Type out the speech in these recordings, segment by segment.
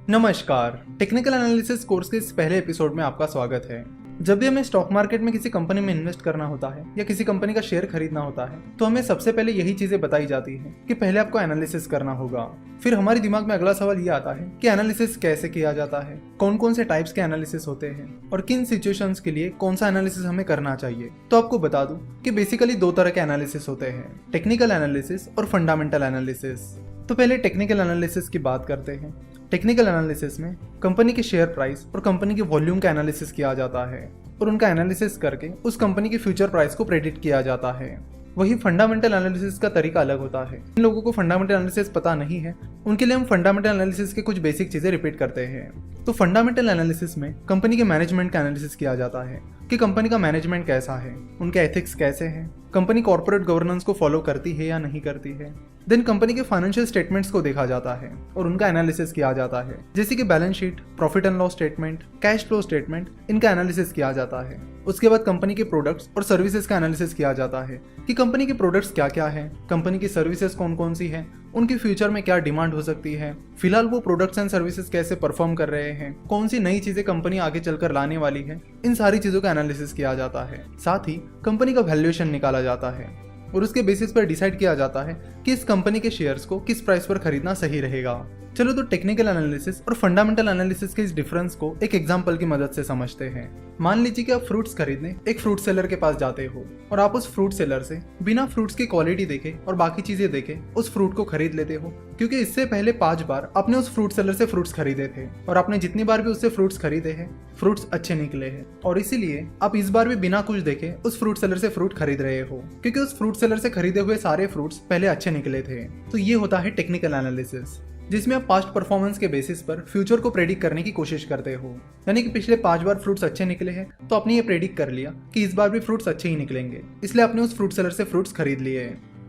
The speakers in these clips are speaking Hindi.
नमस्कार। टेक्निकल एनालिसिस कोर्स के इस पहले एपिसोड में आपका स्वागत है। जब भी हमें स्टॉक मार्केट में किसी कंपनी में इन्वेस्ट करना होता है या किसी कंपनी का शेयर खरीदना होता है तो हमें सबसे पहले यही चीजें बताई जाती हैं कि पहले आपको एनालिसिस करना होगा। फिर हमारे दिमाग में अगला सवाल ये आता है कि एनालिसिस कैसे किया जाता है, कौन कौन से टाइप्स के एनालिसिस होते हैं और किन सिचुएशंस के लिए कौन सा एनालिसिस हमें करना चाहिए। तो आपको बता दूं कि बेसिकली दो तरह के एनालिसिस होते हैं, टेक्निकल एनालिसिस और फंडामेंटल एनालिसिस। तो पहले टेक्निकल एनालिसिस की बात करते हैं। टेक्निकल एनालिसिस में कंपनी के शेयर प्राइस और कंपनी के वॉल्यूम का एनालिसिस किया जाता है और उनका एनालिसिस करके उस कंपनी की फ्यूचर प्राइस को प्रेडिक्ट किया जाता है। वही फंडामेंटल एनालिसिस का तरीका अलग होता है। जिन लोगों को फंडामेंटल एनालिसिस पता नहीं है उनके लिए हम फंडामेंटल एनालिसिस के कुछ बेसिक चीजें रिपीट करते हैं। तो फंडामेंटल एनालिसिस में कंपनी के मैनेजमेंट का एनालिसिस किया जाता है कि कंपनी का मैनेजमेंट कैसा है, उनके एथिक्स कैसे हैं, कंपनी कॉर्पोरेट गवर्नेंस को फॉलो करती है या नहीं करती है। देन कंपनी के फाइनेंशियल स्टेटमेंट्स को देखा जाता है और उनका एनालिसिस किया जाता है, जैसे कि balance sheet, profit and loss statement, cash flow statement, इनका एनालिसिस किया जाता है। उसके बाद कंपनी के प्रोडक्ट्स और सर्विसेज का एनालिसिस किया जाता है कि कंपनी के प्रोडक्ट्स क्या क्या है, कंपनी की सर्विसेज कौन कौन सी है, उनकी फ्यूचर में क्या डिमांड हो सकती है, फिलहाल वो प्रोडक्ट्स एंड सर्विसेज कैसे परफॉर्म कर रहे हैं, कौन सी नई चीजें कंपनी आगे चलकर लाने वाली है। इन सारी चीजों का एनालिसिस किया जाता है। साथ ही कंपनी का वैल्यूएशन निकाला जाता है और उसके बेसिस पर डिसाइड किया जाता है कि इस कंपनी के शेयर्स को किस प्राइस पर खरीदना सही रहेगा। चलो तो टेक्निकल एनालिसिस और फंडामेंटल एनालिसिस के इस डिफरेंस को एक एग्जांपल की मदद से समझते हैं। मान लीजिए कि आप फ्रूट्स खरीदने एक फ्रूट सेलर के पास जाते हो और आप उस फ्रूट सेलर से बिना फ्रूट्स की क्वालिटी देखे और बाकी चीजें देखे उस फ्रूट को खरीद लेते हो, क्योंकि इससे पहले 5 बार आपने उस फ्रूट सेलर से फ्रूट्स खरीदे थे और आपने जितनी बार भी उससे फ्रूट्स खरीदे हैं फ्रूट्स अच्छे निकले हैं और इसीलिए आप इस बार भी बिना कुछ देखे उस फ्रूट सेलर से फ्रूट खरीद रहे हो, क्योंकि उस फ्रूट सेलर से खरीदे हुए सारे फ्रूट्स पहले अच्छे निकले थे। तो ये होता है टेक्निकल एनालिसिस, जिसमें आप पास्ट परफॉर्मेंस के बेसिस पर फ्यूचर को प्रेडिक्ट करने की कोशिश करते हो। यानी कि पिछले 5 बार फ्रूट्स अच्छे निकले हैं तो आपने ये प्रेडिक्ट कर लिया कि इस बार भी फ्रूट्स अच्छे ही निकलेंगे, इसलिए आपने उस फ्रूट सेलर से फ्रूट्स खरीद लिए।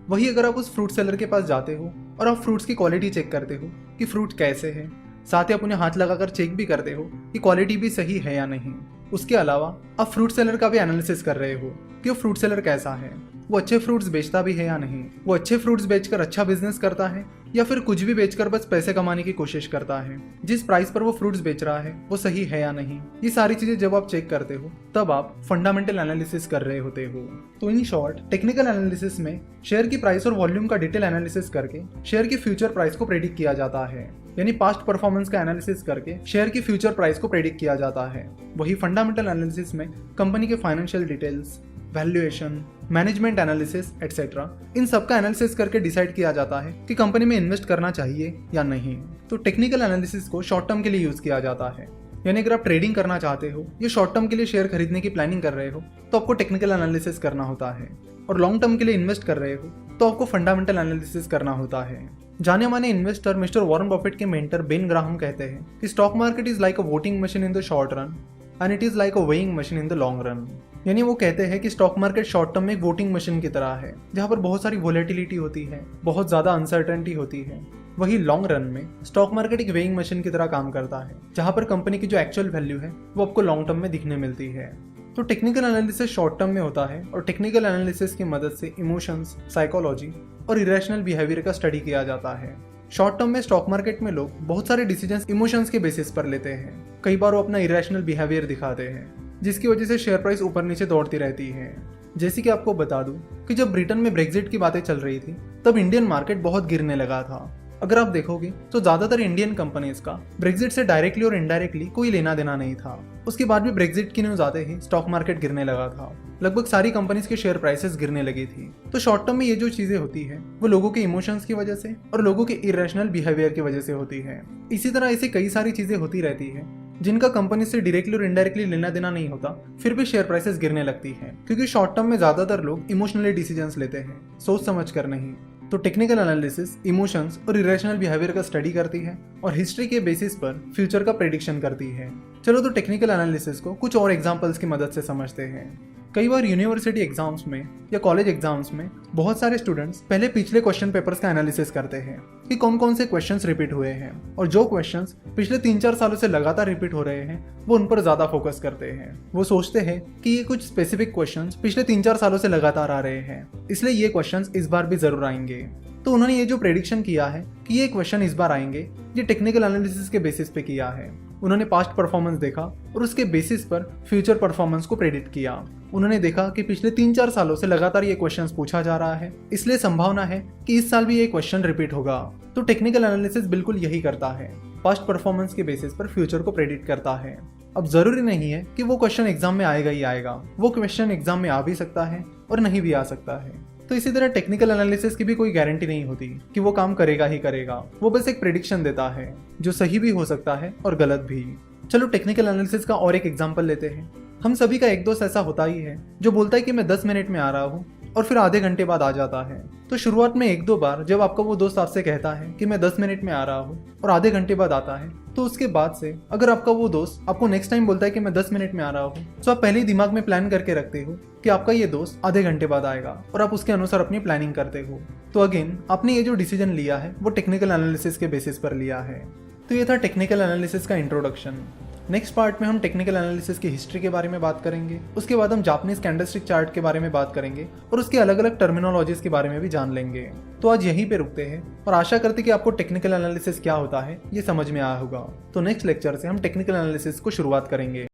वही अगर आप उस फ्रूट सेलर के पास जाते हो और आप फ्रूट्स की क्वालिटी चेक करते हो कि फ्रूट कैसे है, साथ ही आप उन्हें हाथ लगाकर चेक भी करते हो कि क्वालिटी भी सही है या नहीं। उसके अलावा आप फ्रूट सेलर का भी एनालिसिस कर रहे हो कि वो फ्रूट सेलर कैसा है, वो अच्छे फ्रूट्स बेचता भी है या नहीं, वो अच्छे फ्रूट्स बेचकर अच्छा बिजनेस करता है या फिर कुछ भी बेचकर बस पैसे कमाने की कोशिश करता है, जिस प्राइस पर वो फ्रूट्स बेच रहा है वो सही है या नहीं। ये सारी चीजें जब आप चेक करते हो तब आप फंडामेंटल एनालिसिस कर रहे होते हो। तो इन शॉर्ट टेक्निकल एनालिसिस में शेयर की प्राइस और वॉल्यूम का डिटेल एनालिसिस करके शेयर की फ्यूचर प्राइस को प्रेडिक्ट किया जाता है, यानी पास्ट परफॉर्मेंस का एनालिसिस करके शेयर की फ्यूचर प्राइस को प्रेडिक्ट किया जाता है। वही फंडामेंटल एनालिसिस में कंपनी के financial details, valuation, management analysis etcetera, इन सब का एनालिसिस करके डिसाइड किया जाता है कि कंपनी में इन्वेस्ट करना चाहिए या नहीं। तो टेक्निकल एनालिसिस को शॉर्ट टर्म के लिए यूज किया जाता है, यानी अगर आप ट्रेडिंग करना चाहते हो या शॉर्ट टर्म के लिए शेयर खरीदने की प्लानिंग कर रहे हो तो आपको टेक्निकल एनालिसिस करना होता है, और लॉन्ग टर्म के लिए इन्वेस्ट कर रहे हो तो आपको फंडामेंटल एनालिसिस करना होता है। जाने माने इन्वेस्टर मिस्टर वॉरेन बफेट के मेंटर बेन ग्राहम कहते हैं कि stock market is like a voting machine in the short run and it is like a weighing machine in the long run. यानी वो कहते हैं कि स्टॉक मार्केट शॉर्ट टर्म में एक वोटिंग मशीन की तरह है जहां पर बहुत सारी वोलेटिलिटी होती है, बहुत ज्यादा अनसर्टेनिटी होती है। वही लॉन्ग रन में स्टॉक मार्केट एक वेइंग मशीन की तरह काम करता है जहां पर कंपनी की जो एक्चुअल वैल्यू है वो आपको लॉन्ग टर्म में दिखने मिलती है। तो टेक्निकल एनालिसिस शॉर्ट टर्म में होता है और टेक्निकल एनालिसिस की मदद से इमोशंस, साइकोलॉजी और इरेशनल बिहेवियर का स्टडी किया जाता है। शॉर्ट टर्म में स्टॉक मार्केट में लोग बहुत सारे डिसीजंस इमोशंस के बेसिस पर लेते हैं। कई बार वो अपना इरेशनल बिहेवियर दिखाते हैं जिसकी वजह से शेयर प्राइस ऊपर नीचे दौड़ती रहती है। जैसे कि आपको बता दूं कि जब ब्रिटेन में ब्रेक्जिट की बातें चल रही थी तब इंडियन मार्केट बहुत गिरने लगा था। अगर आप देखोगे तो ज्यादातर इंडियन कंपनीज का ब्रेक्जिट से डायरेक्टली और इनडायरेक्टली कोई लेना देना नहीं था। उसके बाद भी ब्रेक्जिट की न्यूज आते ही स्टॉक मार्केट गिरने लगा था, लगभग सारी कंपनीज के शेयर प्राइसेस गिरने लगी थी। तो शॉर्ट टर्म में ये जो चीजें होती है वो लोगों के इमोशंस की वजह से और लोगों के इरेशनल बिहेवियर की वजह से होती है। इसी तरह ऐसे कई सारी चीजें होती रहती है जिनका कंपनी से डायरेक्टली और इनडायरेक्टली लेना देना नहीं होता, फिर भी शेयर प्राइसेस गिरने लगती हैं, क्योंकि शॉर्ट टर्म में ज्यादातर लोग इमोशनली डिसीजंस लेते हैं, सोच समझ कर नहीं। तो टेक्निकल एनालिसिस इमोशंस और इरेशनल बिहेवियर का स्टडी करती है और हिस्ट्री के बेसिस पर फ्यूचर का प्रेडिक्शन करती है। चलो तो टेक्निकल एनालिसिस को कुछ और एग्जांपल्स की मदद से समझते हैं। कई बार यूनिवर्सिटी एग्जाम्स में या कॉलेज एग्जाम्स में बहुत सारे स्टूडेंट्स पहले पिछले क्वेश्चन पेपर्स का एनालिसिस करते हैं कि कौन कौन से क्वेश्चंस रिपीट हुए हैं, और जो क्वेश्चंस पिछले 3-4 सालों से लगातार रिपीट हो रहे हैं वो उन पर ज्यादा फोकस करते हैं। वो सोचते हैं कि ये कुछ स्पेसिफिक क्वेश्चंस पिछले 3-4 सालों से लगातार आ रहे हैं, इसलिए ये क्वेश्चंस इस बार भी जरूर आएंगे। तो उन्होंने ये जो प्रेडिक्शन किया है कि ये क्वेश्चन इस बार आएंगे, ये टेक्निकल एनालिसिस के बेसिस पे किया है। उन्होंने पास्ट परफॉर्मेंस देखा और उसके बेसिस पर फ्यूचर परफॉर्मेंस को प्रेडिक्ट किया। उन्होंने देखा कि पिछले 3-4 सालों से लगातार ये क्वेश्चंस पूछा जा रहा है, इसलिए संभावना है कि इस साल भी ये क्वेश्चन रिपीट होगा। तो टेक्निकल एनालिसिस बिल्कुल यही करता है, पास्ट परफॉर्मेंस के बेसिस पर फ्यूचर को प्रेडिक्ट करता है। अब जरूरी नहीं है कि वो क्वेश्चन एग्जाम में आएगा ही आएगा, वो क्वेश्चन एग्जाम में आ भी सकता है और नहीं भी आ सकता है। तो इसी तरह टेक्निकल एनालिसिस की भी कोई गारंटी नहीं होती कि वो काम करेगा ही करेगा, वो बस एक प्रेडिक्शन देता है जो सही भी हो सकता है और गलत भी। चलो टेक्निकल एनालिसिस का और एक एग्जांपल लेते हैं। हम सभी का एक दोस्त ऐसा होता ही है जो बोलता है कि मैं 10 मिनट में आ रहा हूँ और फिर आधे घंटे बाद आ जाता है। तो शुरुआत में 1-2 बार जब आपका वो दोस्त आपसे कहता है कि मैं 10 मिनट में आ रहा हूँ और आधे घंटे बाद आता है, तो उसके बाद से अगर आपका वो दोस्त आपको नेक्स्ट टाइम बोलता है कि मैं 10 मिनट में आ रहा हूँ, तो आप पहले ही दिमाग में प्लान करके रखते हो कि आपका ये दोस्त आधे घंटे बाद आएगा और आप उसके अनुसार अपनी प्लानिंग करते हो। तो अगेन आपने ये जो डिसीजन लिया है वो टेक्निकल एनालिसिस के बेसिस पर लिया है। तो ये था टेक्निकल एनालिसिस का इंट्रोडक्शन। नेक्स्ट पार्ट में हम टेक्निकल एनालिसिस की हिस्ट्री के बारे में बात करेंगे, उसके बाद हम जापानीज कैंडलस्टिक चार्ट के बारे में बात करेंगे और उसके अलग अलग टर्मिनोलॉजीज के बारे में भी जान लेंगे। तो आज यहीं पे रुकते हैं और आशा करते कि आपको टेक्निकल एनालिसिस क्या होता है ये समझ में आया होगा। तो नेक्स्ट लेक्चर से हम टेक्निकल एनालिसिस को शुरुआत करेंगे।